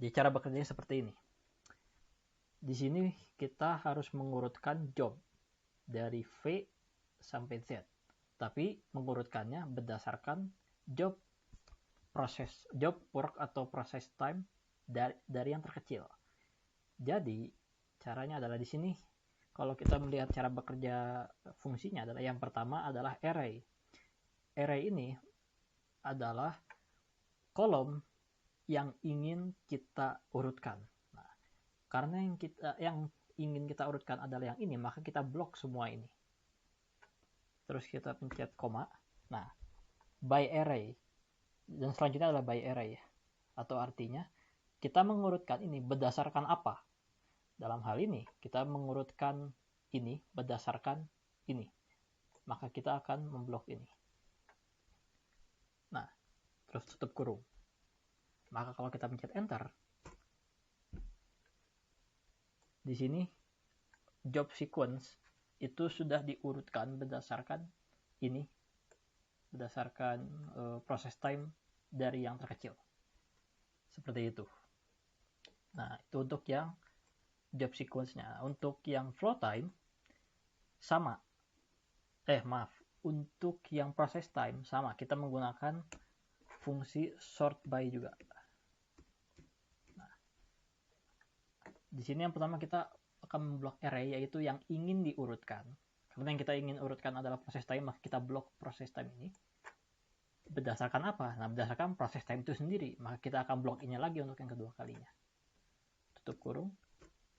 Jadi cara bekerjanya seperti ini. Di sini kita harus mengurutkan job dari V sampai Z. Tapi mengurutkannya berdasarkan job work atau process time dari yang terkecil. Jadi caranya adalah di sini. Kalau kita melihat cara bekerja fungsinya adalah yang pertama adalah array. Array ini adalah kolom yang ingin kita urutkan. Nah, karena yang ingin kita urutkan adalah yang ini, maka kita blok semua ini. Terus kita pencet koma. Nah, by array. Dan selanjutnya adalah by array. Atau artinya, kita mengurutkan ini berdasarkan apa? Dalam hal ini, kita mengurutkan ini berdasarkan ini. Maka kita akan memblok ini. Nah, terus tutup kurung. Maka kalau kita pencet enter, di sini job sequence itu sudah diurutkan berdasarkan ini, berdasarkan process time dari yang terkecil. Seperti itu. Nah, itu untuk yang job sequence-nya. Untuk yang flow time sama. Untuk yang process time sama. Kita menggunakan fungsi sort by juga. Nah, di sini yang pertama kita akan memblok array, yaitu yang ingin diurutkan. Karena yang kita ingin urutkan adalah process time, maka kita blok process time ini. Berdasarkan apa? Nah, berdasarkan process time itu sendiri. Maka kita akan blok ini lagi untuk yang kedua kalinya. Tutup kurung.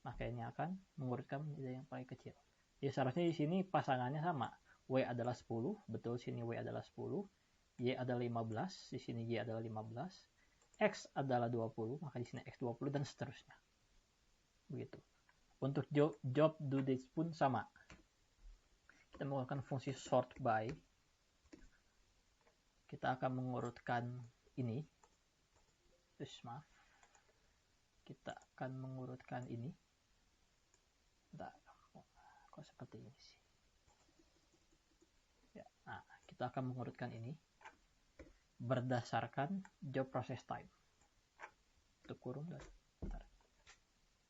Maka ini akan mengurutkan menjadi yang paling kecil. Jadi seharusnya di sini pasangannya sama. W adalah 10, betul sini W adalah 10. Y adalah 15, di sini Y adalah 15. X adalah 20, maka di sini X 20 dan seterusnya. Begitu. Untuk job due date pun sama. Kita menggunakan fungsi sort by. Kita akan mengurutkan ini. Maaf. Kita akan mengurutkan ini. Bentar. Kok seperti ini sih? Ya, nah, kita akan mengurutkan ini berdasarkan job process time. Tutup kurung dan bentar.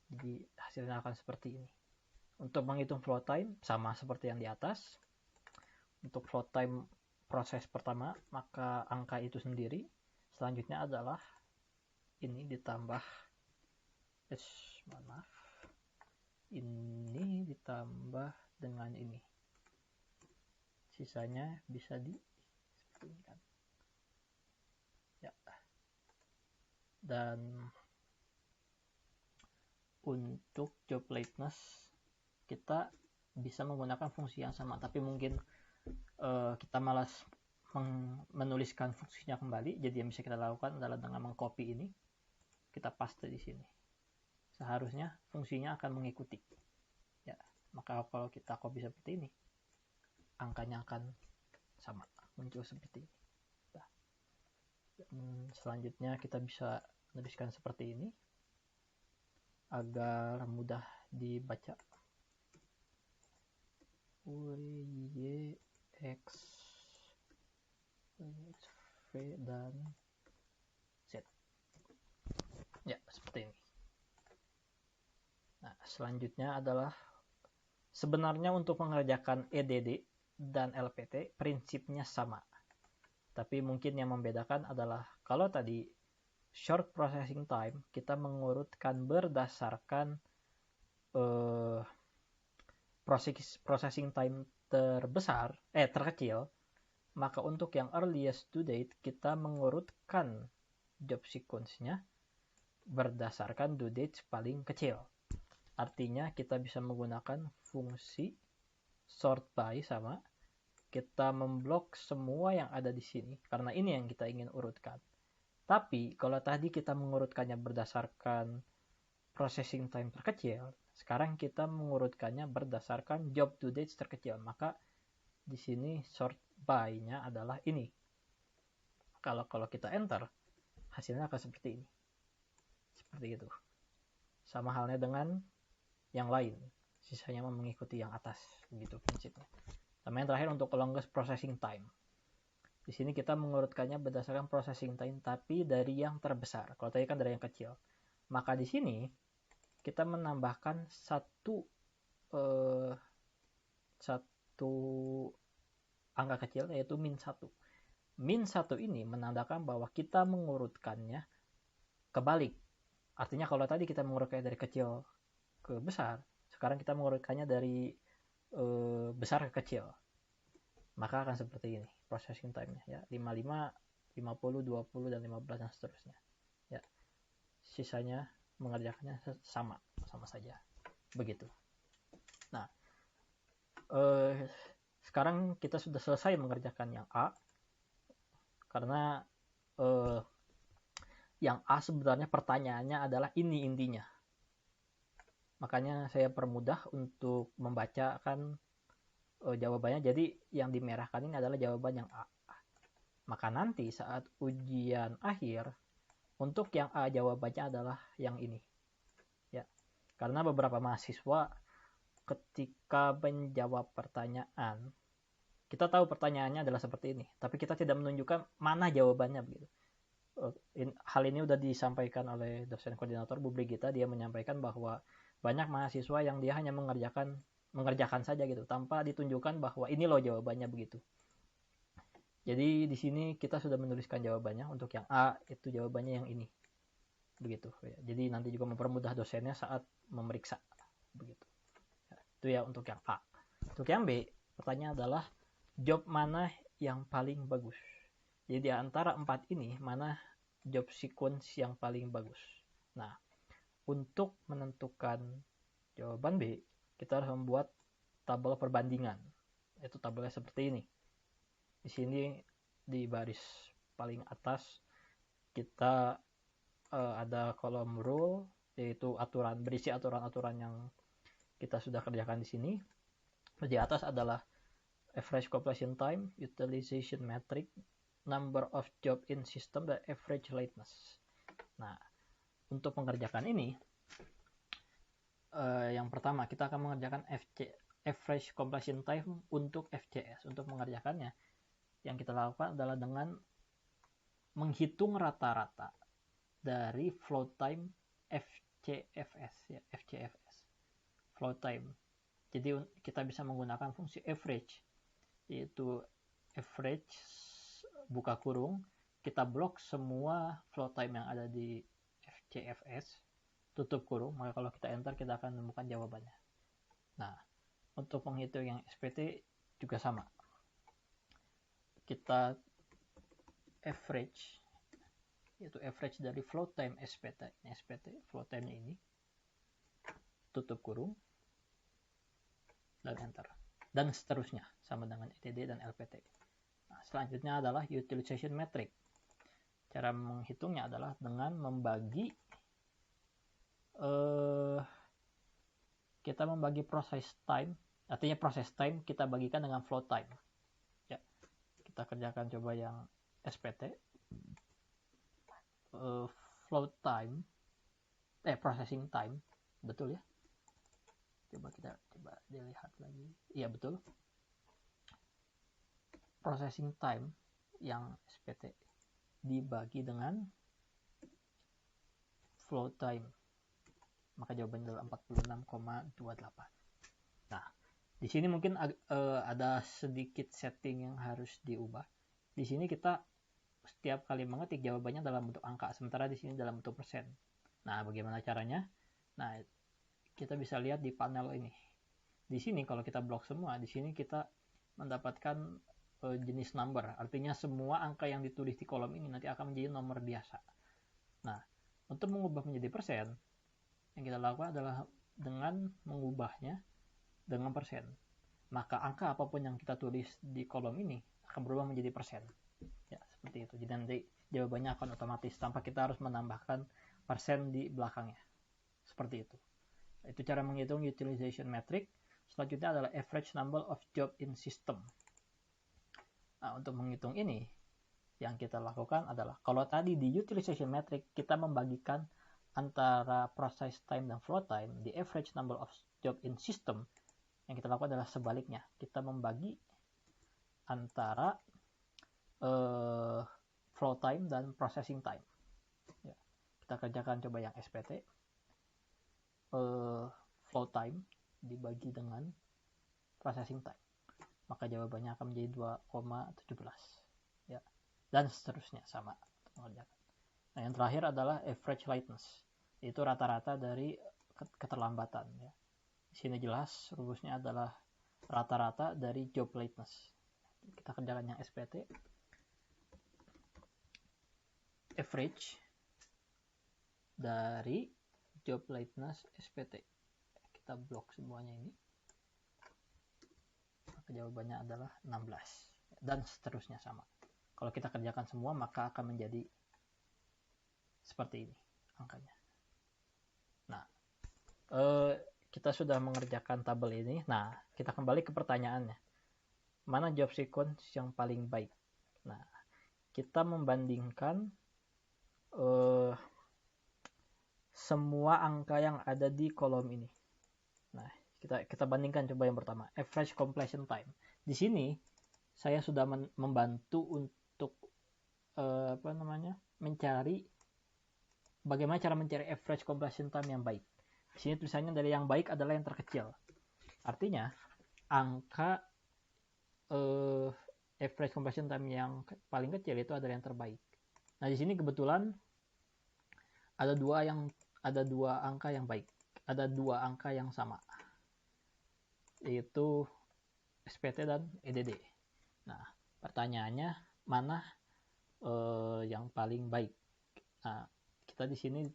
Jadi hasilnya akan seperti ini. Untuk menghitung flow time sama seperti yang di atas. Untuk flow time proses pertama, maka angka itu sendiri. Selanjutnya adalah ini ditambah ini ditambah dengan ini. Sisanya bisa seperti ini kan. Ya. Dan untuk job lateness kita bisa menggunakan fungsi yang sama, tapi mungkin kita malas menuliskan fungsinya kembali. Jadi yang bisa kita lakukan adalah dengan mengcopy ini, kita paste di sini. Seharusnya fungsinya akan mengikuti. Ya, maka kalau kita copy seperti ini, angkanya akan sama, muncul seperti ini. Nah, selanjutnya kita bisa menuliskan seperti ini agar mudah dibaca. Y, X, V, dan Z. Ya, seperti ini. Nah, selanjutnya adalah sebenarnya untuk mengerjakan EDD dan LPT prinsipnya sama. Tapi mungkin yang membedakan adalah kalau tadi short processing time kita mengurutkan berdasarkan processing time terkecil, maka untuk yang earliest due date kita mengurutkan job sequence-nya berdasarkan due date paling kecil. Artinya kita bisa menggunakan fungsi sort by sama. Kita memblok semua yang ada di sini karena ini yang kita ingin urutkan. Tapi kalau tadi kita mengurutkannya berdasarkan processing time terkecil, sekarang kita mengurutkannya berdasarkan job due dates terkecil. Maka di sini sort by-nya adalah ini. Kalau kita enter, hasilnya akan seperti ini. Seperti itu. Sama halnya dengan yang lain. Sisanya mengikuti yang atas. Begitu prinsipnya. Sama yang terakhir untuk longest processing time. Di sini kita mengurutkannya berdasarkan processing time tapi dari yang terbesar. Kalau tadi kan dari yang kecil. Maka di sini kita menambahkan satu angka kecil, yaitu min 1. Min 1 ini menandakan bahwa kita mengurutkannya kebalik. Artinya kalau tadi kita mengurutkannya dari kecil ke besar, sekarang kita mengurutkannya dari besar ke kecil. Maka akan seperti ini processing time-nya ya. 55, 50, 20 dan 15 dan seterusnya. Ya. Sisanya mengerjakannya sama saja. Begitu. Nah, sekarang kita sudah selesai mengerjakan yang A. Karena yang A sebenarnya pertanyaannya adalah ini intinya. Makanya saya permudah untuk membacakan jawabannya. Jadi yang dimerahkan ini adalah jawaban yang A. Maka nanti saat ujian akhir, untuk yang A jawabannya adalah yang ini. Ya. Karena beberapa mahasiswa ketika menjawab pertanyaan, kita tahu pertanyaannya adalah seperti ini, tapi kita tidak menunjukkan mana jawabannya begitu. Hal ini sudah disampaikan oleh dosen koordinator Bu Brigita. Dia menyampaikan bahwa banyak mahasiswa yang dia hanya mengerjakan saja gitu, tanpa ditunjukkan bahwa ini loh jawabannya begitu. Jadi di sini kita sudah menuliskan jawabannya. Untuk yang A itu jawabannya yang ini, begitu. Jadi nanti juga mempermudah dosennya saat memeriksa, begitu. Itu ya untuk yang A. Untuk yang B, pertanyaan adalah job mana yang paling bagus. Jadi di antara 4 ini mana job sequence yang paling bagus. Nah, untuk menentukan jawaban B, kita harus membuat tabel perbandingan. Itu tabelnya seperti ini. Di sini di baris paling atas kita ada kolom rule, yaitu aturan, berisi aturan-aturan yang kita sudah kerjakan di sini. Di atas adalah average completion time, utilization metric, number of job in system, dan average lateness. Nah, untuk mengerjakan ini, yang pertama kita akan mengerjakan average completion time untuk FCS. Untuk mengerjakannya, yang kita lakukan adalah dengan menghitung rata-rata dari float time FCFS, ya, FCFS, float time. Jadi kita bisa menggunakan fungsi average, yaitu average buka kurung, kita blok semua float time yang ada di FCFS, tutup kurung, maka kalau kita enter kita akan menemukan jawabannya. Nah, untuk menghitung yang SPT juga sama. Kita average, yaitu average dari float time SPT, float time-nya ini, tutup kurung, dan enter. Dan seterusnya, sama dengan ETD dan LPT. Nah, selanjutnya adalah utilization metric. Cara menghitungnya adalah dengan membagi, kita membagi process time, artinya process time kita bagikan dengan float time. Ya, kita kerjakan coba yang SPT. Float time, processing time, betul ya? Coba dilihat lagi. Iya betul. Processing time yang SPT dibagi dengan float time, maka jawabannya adalah 46,28. Nah, di sini mungkin ada sedikit setting yang harus diubah. Di sini kita setiap kali mengetik jawabannya dalam bentuk angka, sementara di sini dalam bentuk persen. Nah, bagaimana caranya? Nah, kita bisa lihat di panel ini. Di sini kalau kita blok semua, di sini kita mendapatkan jenis number. Artinya semua angka yang ditulis di kolom ini nanti akan menjadi nomor biasa. Nah, untuk mengubah menjadi persen, yang kita lakukan adalah dengan mengubahnya dengan persen. Maka angka apapun yang kita tulis di kolom ini akan berubah menjadi persen. Ya, seperti itu. Jadi nanti jawabannya akan otomatis tanpa kita harus menambahkan persen di belakangnya. Seperti itu. Itu cara menghitung utilization metric. Selanjutnya adalah average number of job in system. Nah, untuk menghitung ini, yang kita lakukan adalah, kalau tadi di utilization metric kita membagikan antara process time dan float time, di average number of job in system, yang kita lakukan adalah sebaliknya. Kita membagi antara float time dan processing time. Ya. Kita kerjakan coba yang SPT. Flow time dibagi dengan processing time, maka jawabannya akan menjadi 2,17 ya, dan seterusnya sama mengerjakan. Nah, yang terakhir adalah average lateness, yaitu rata-rata dari keterlambatan ya. Di sini jelas rumusnya adalah rata-rata dari job lateness. Kita kerjakan yang SPT. Average dari job lateness SPT. Kita blok semuanya ini. Maka jawabannya adalah 16 dan seterusnya sama. Kalau kita kerjakan semua maka akan menjadi seperti ini angkanya. Nah, kita sudah mengerjakan tabel ini. Nah, kita kembali ke pertanyaannya. Mana job sequence yang paling baik? Nah, kita membandingkan semua angka yang ada di kolom ini. Nah, kita bandingkan coba yang pertama, average completion time. Di sini saya sudah membantu untuk mencari bagaimana cara mencari average completion time yang baik. Di sini tulisannya dari yang baik adalah yang terkecil. Artinya angka average completion time yang paling kecil itu adalah yang terbaik. Nah, di sini kebetulan ada dua angka yang baik, ada dua angka yang sama, yaitu SPT dan EDD. Nah, pertanyaannya mana yang paling baik? Nah, kita di sini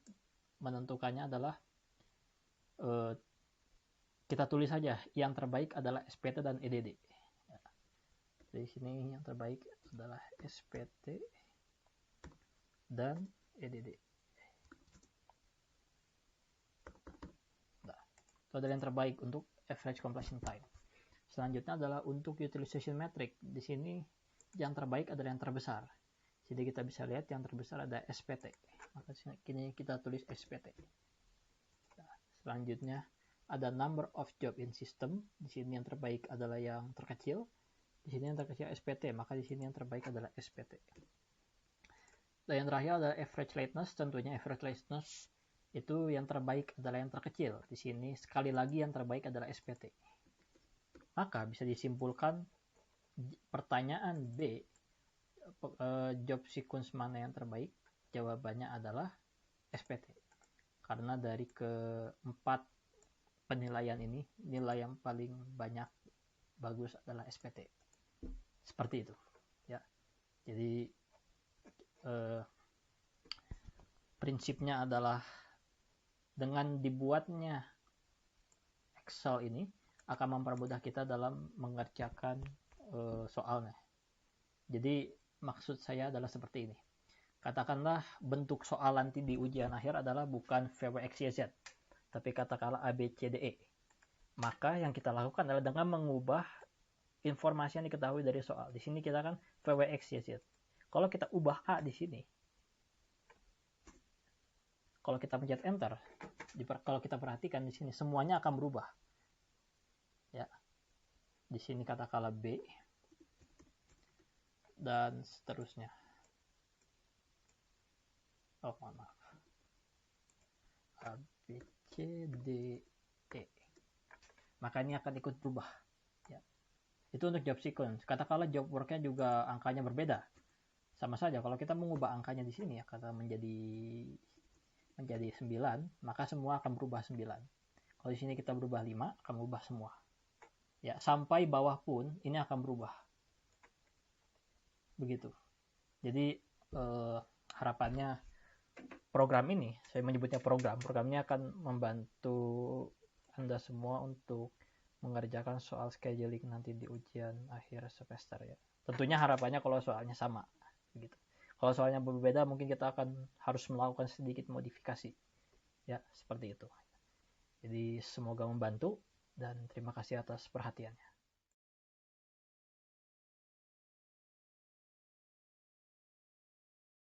menentukannya adalah kita tulis saja yang terbaik adalah SPT dan EDD. Ya. Di sini yang terbaik adalah SPT dan EDD. Nah, itu adalah yang terbaik untuk average completion time. Selanjutnya adalah untuk utilization metric. Di sini yang terbaik adalah yang terbesar. Jadi kita bisa lihat yang terbesar ada SPT. Maka kini kita tulis SPT. Nah, selanjutnya ada number of job in system. Di sini yang terbaik adalah yang terkecil. Di sini yang terkecil SPT. Maka di sini yang terbaik adalah SPT. Dan yang terakhir adalah average lateness. Tentunya average lateness itu yang terbaik adalah yang terkecil. Di sini sekali lagi yang terbaik adalah SPT. Maka bisa disimpulkan pertanyaan B, job sequence mana yang terbaik? Jawabannya adalah SPT. Karena dari keempat penilaian ini, nilai yang paling banyak bagus adalah SPT. Seperti itu. Ya. Jadi prinsipnya adalah dengan dibuatnya Excel ini akan mempermudah kita dalam mengerjakan soalnya. Jadi maksud saya adalah seperti ini. Katakanlah bentuk soal nanti di ujian akhir adalah bukan VWXYZ, tapi katakanlah ABCDE. Maka yang kita lakukan adalah dengan mengubah informasi yang diketahui dari soal. Di sini kita kan VWXYZ. Kalau kita ubah A di sini, kalau kita pencet enter, kalau kita perhatikan di sini semuanya akan berubah. Ya. Di sini katakanlah B dan seterusnya. Oh, maaf. A, B, C, D, E. Maka ini akan ikut berubah. Ya. Itu untuk job sequence. Katakanlah job work-nya juga angkanya berbeda. Sama saja kalau kita mengubah angkanya di sini ya, kata menjadi 9, maka semua akan berubah 9. Kalau di sini kita berubah 5, akan berubah semua. Ya, sampai bawah pun ini akan berubah. Begitu. Jadi harapannya program ini, saya menyebutnya programnya akan membantu Anda semua untuk mengerjakan soal scheduling nanti di ujian akhir semester ya. Tentunya harapannya kalau soalnya sama begitu. Kalau soalnya berbeda mungkin kita akan harus melakukan sedikit modifikasi. Ya, seperti itu. Jadi semoga membantu dan terima kasih atas perhatiannya.